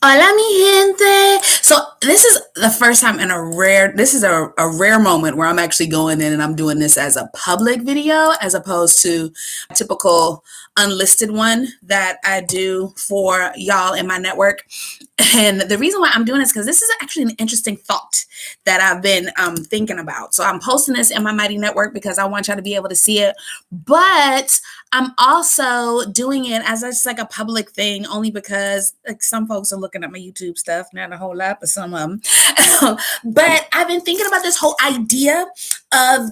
Hola, mi gente. So this is the first time in a rare moment where I'm actually going in and I'm doing this as a public video as opposed to a typical unlisted one that I do for y'all in my network. And the reason why I'm doing this because this is actually an interesting thought that I've been thinking about. So I'm posting this in my Mighty Network because I want y'all to be able to see it. But I'm also doing it as just like a public thing, only because like some folks are looking at my YouTube stuff, not a whole lot, but some of them. But I've been thinking about this whole idea of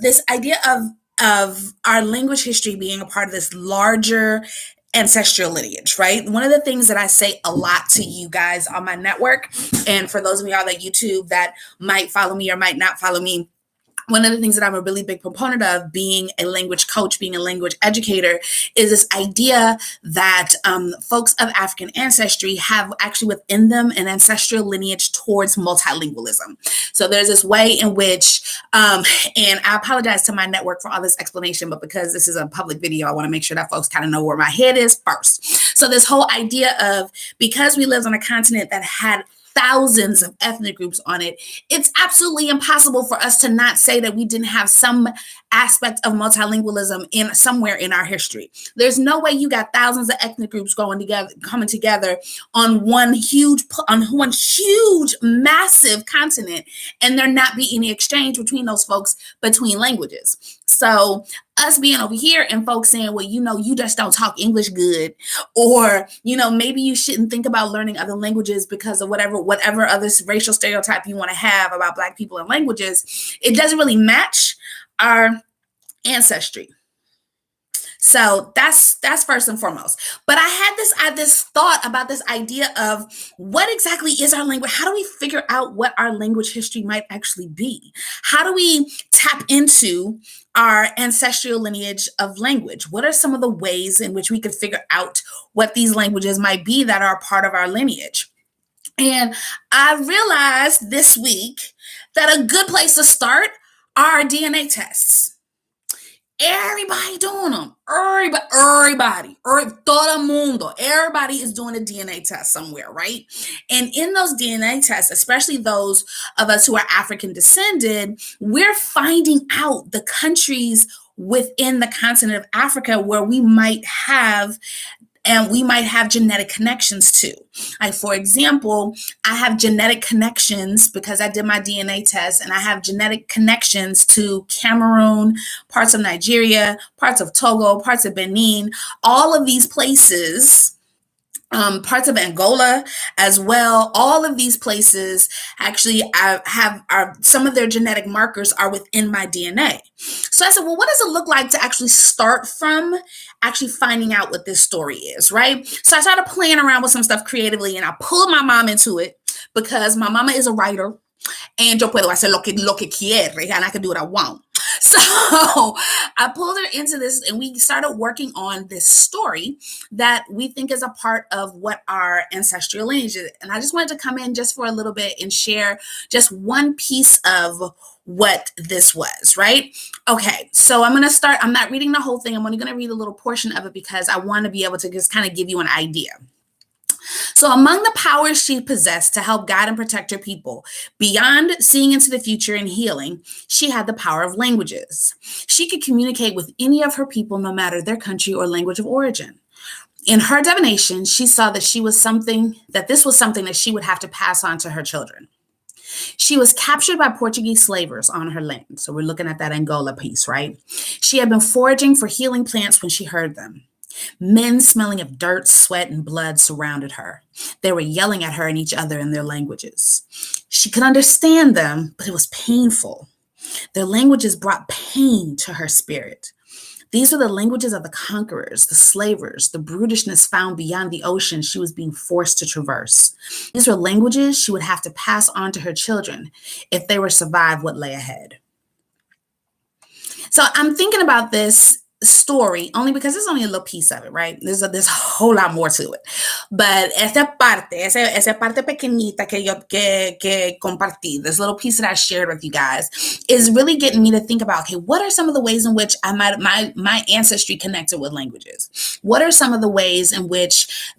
our language history being a part of this larger ancestral lineage, right? One of the things that I say a lot to you guys on my network, and for those of y'all that YouTube that might follow me or might not follow me, one of the things that I'm a really big proponent of being a language coach, being a language educator, is this idea that folks of African ancestry have actually within them an ancestral lineage towards multilingualism. So there's this way in which, and I apologize to my network for all this explanation, but because this is a public video, I want to make sure that folks kind of know where my head is first. So this whole idea of, because we lived on a continent that had thousands of ethnic groups on it, it's absolutely impossible for us to not say that we didn't have some aspect of multilingualism in somewhere in our history. There's no way you got thousands of ethnic groups coming together on one huge, massive continent, and there not be any exchange between those folks between languages. So us being over here and folks saying, well, you just don't talk English good, or, maybe you shouldn't think about learning other languages because of whatever other racial stereotype you want to have about Black people and languages, it doesn't really match our ancestry. So that's first and foremost. But I had this thought about this idea of what exactly is our language? How do we figure out what our language history might actually be? How do we tap into our ancestral lineage of language? What are some of the ways in which we could figure out what these languages might be that are part of our lineage? And I realized this week that a good place to start are DNA tests. Everybody doing them. Everybody, todo el mundo. Everybody is doing a DNA test somewhere, right? And in those DNA tests, especially those of us who are African descended, we're finding out the countries within the continent of Africa where we might have genetic connections to. Like, for example, I have genetic connections because I did my DNA test, and I have genetic connections to Cameroon, parts of Nigeria, parts of Togo, parts of Benin, all of these places. Parts of Angola as well. All of these places actually some of their genetic markers are within my DNA. So I said, well, what does it look like to actually start from actually finding out what this story is, right? So I started playing around with some stuff creatively, and I pulled my mom into it because my mama is a writer, and yo puedo hacer lo que quiere, and I can do what I want. So I pulled her into this, and we started working on this story that we think is a part of what our ancestral lineage is. And I just wanted to come in just for a little bit and share just one piece of what this was, right? Okay, so I'm going to start. I'm not reading the whole thing. I'm only going to read a little portion of it because I want to be able to just kind of give you an idea. So among the powers she possessed to help guide and protect her people, beyond seeing into the future and healing, she had the power of languages. She could communicate with any of her people, no matter their country or language of origin. In her divination, she saw that this was something that she would have to pass on to her children. She was captured by Portuguese slavers on her land. So we're looking at that Angola piece, right? She had been foraging for healing plants when she heard them. Men smelling of dirt, sweat, and blood surrounded her. They were yelling at her and each other in their languages. She could understand them, but it was painful. Their languages brought pain to her spirit. These were the languages of the conquerors, the slavers, the brutishness found beyond the ocean she was being forced to traverse. These were languages she would have to pass on to her children if they were to survive what lay ahead. So I'm thinking about this story, only because it's only a little piece of it, right? There's a whole lot more to it. But esa parte pequeñita que compartí, this little piece that I shared with you guys, is really getting me to think about, okay, what are some of the ways in which my ancestry connected with languages? What are some of the ways in which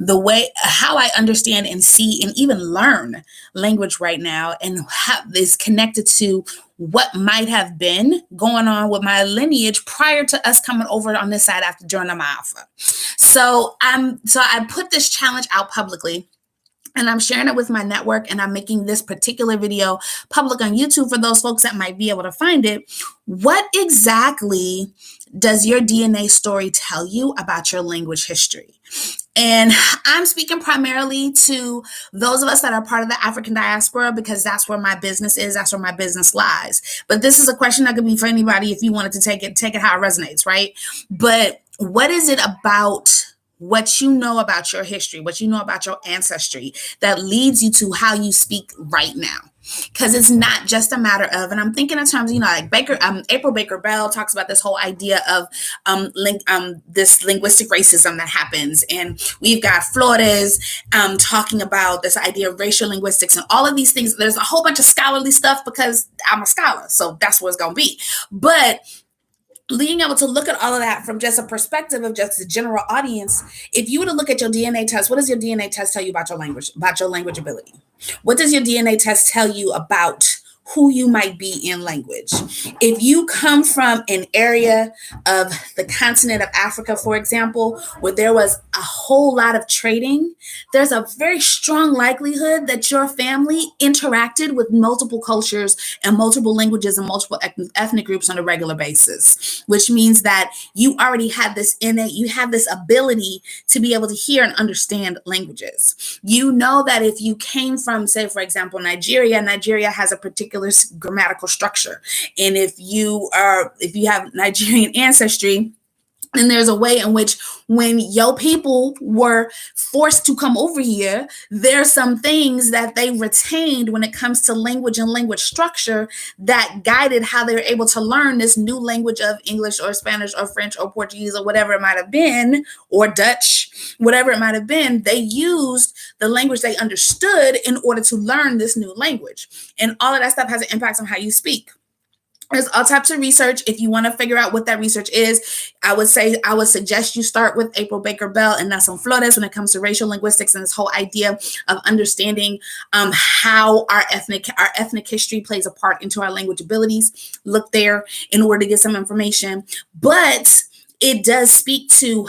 how I understand and see and even learn language right now, and how is connected to what might have been going on with my lineage prior to us coming over on this side after during the Ma'afa. So I put this challenge out publicly, and I'm sharing it with my network, and I'm making this particular video public on YouTube for those folks that might be able to find it. What exactly does your DNA story tell you about your language history? And I'm speaking primarily to those of us that are part of the African diaspora, because that's where my business is, that's where my business lies. But this is a question that could be for anybody if you wanted to take it how it resonates, right? But what is it about what you know about your history, what you know about your ancestry, that leads you to how you speak right now? Because it's not just a matter of, and I'm thinking in terms, like April Baker Bell talks about this whole idea of this linguistic racism that happens, and we've got Flores talking about this idea of racial linguistics and all of these things. There's a whole bunch of scholarly stuff because I'm a scholar, so that's what it's going to be. But being able to look at all of that from just a perspective of just the general audience, if you were to look at your DNA test, what does your DNA test tell you about your language ability? What does your DNA test tell you about who you might be in language? If you come from an area of the continent of Africa, for example, where there was a whole lot of trading, there's a very strong likelihood that your family interacted with multiple cultures and multiple languages and multiple ethnic groups on a regular basis, which means that you already had this you have this ability to be able to hear and understand languages. You know that if you came from, say, for example, Nigeria has a particular grammatical structure. And if you have Nigerian ancestry, and there's a way in which when your people were forced to come over here, there's some things that they retained when it comes to language and language structure that guided how they were able to learn this new language of English or Spanish or French or Portuguese or whatever it might have been, or Dutch, whatever it might have been. They used the language they understood in order to learn this new language. And all of that stuff has an impact on how you speak. There's all types of research. If you want to figure out what that research is, I would suggest you start with April Baker Bell and Nelson Flores when it comes to racial linguistics and this whole idea of understanding how our ethnic history plays a part into our language abilities. Look there in order to get some information. But it does speak to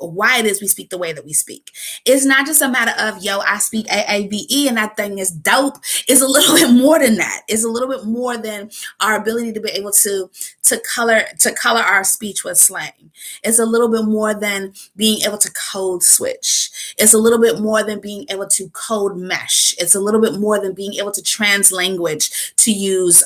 why it is we speak the way that we speak. It's not just a matter of, I speak AAVE and that thing is dope. It's a little bit more than that. It's a little bit more than our ability to be able to color our speech with slang. It's a little bit more than being able to code switch. It's a little bit more than being able to code mesh. It's a little bit more than being able to translanguage, to use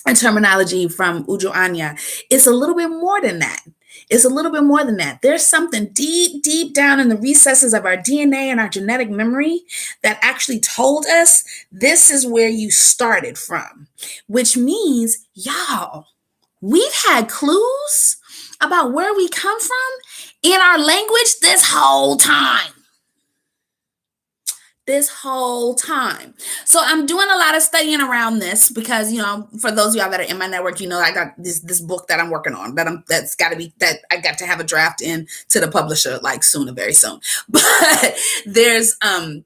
a terminology from Uju Anya. It's a little bit more than that. It's a little bit more than that. There's something deep, deep down in the recesses of our DNA and our genetic memory that actually told us this is where you started from, which means, y'all, we've had clues about where we come from in our language this whole time. So I'm doing a lot of studying around this because, for those of y'all that are in my network, I got this book that I'm working on that I got to have a draft in to the publisher like very soon. But there's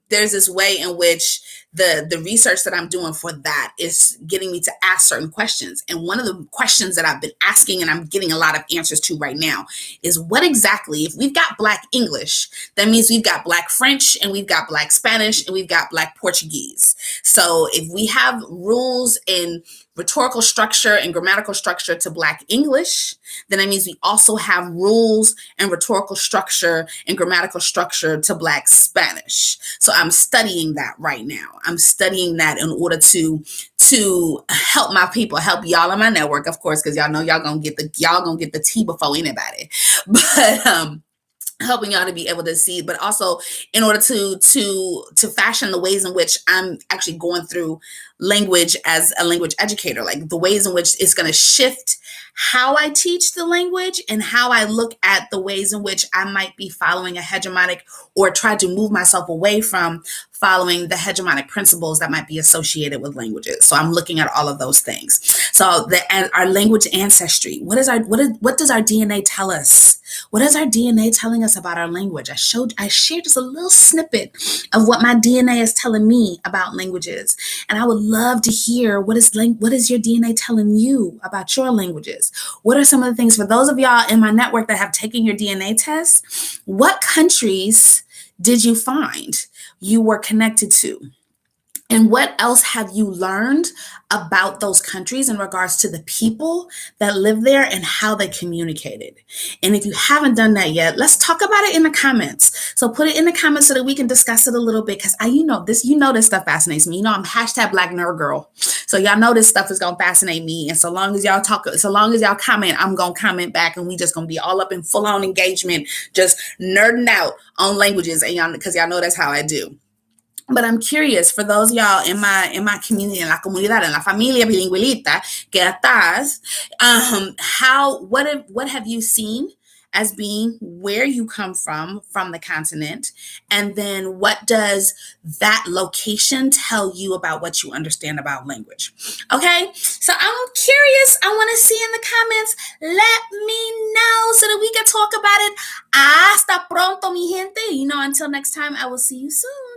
this way in which the research that I'm doing for that is getting me to ask certain questions. And one of the questions that I've been asking and I'm getting a lot of answers to right now is, what exactly, if we've got Black English, that means we've got Black French and we've got Black Spanish and we've got Black Portuguese. So if we have rules in rhetorical structure and grammatical structure to Black English, then that means we also have rules and rhetorical structure and grammatical structure to Black Spanish. So I'm studying that right now. I'm studying that in order to help my people, help y'all in my network, of course, because y'all know y'all gonna get the tea before anybody. But helping y'all to be able to see, but also in order to fashion the ways in which I'm actually going through language as a language educator, like the ways in which it's going to shift how I teach the language and how I look at the ways in which I might be following a hegemonic or try to move myself away from following the hegemonic principles that might be associated with languages. So I'm looking at all of those things. So our language ancestry, what does our DNA tell us? What is our DNA telling us about our language? I shared just a little snippet of what my DNA is telling me about languages. And I would love to hear what is your DNA telling you about your languages? What are some of the things for those of y'all in my network that have taken your DNA test? What countries did you find you were connected to? And what else have you learned about those countries in regards to the people that live there and how they communicated? And if you haven't done that yet, let's talk about it in the comments. So put it in the comments so that we can discuss it a little bit, because this stuff fascinates me. I'm hashtag Black Nerd Girl. So y'all know this stuff is gonna fascinate me. And so long as y'all comment, I'm gonna comment back, and we just gonna be all up in full-on engagement, just nerding out on languages, and y'all, because y'all know that's how I do. But I'm curious, for those of y'all in my community, en la comunidad, en la familia bilingüelita que estás, what have you seen as being where you come from the continent, and then what does that location tell you about what you understand about language? Okay, so I'm curious. I want to see in the comments. Let me know so that we can talk about it. Hasta pronto, mi gente. Until next time, I will see you soon.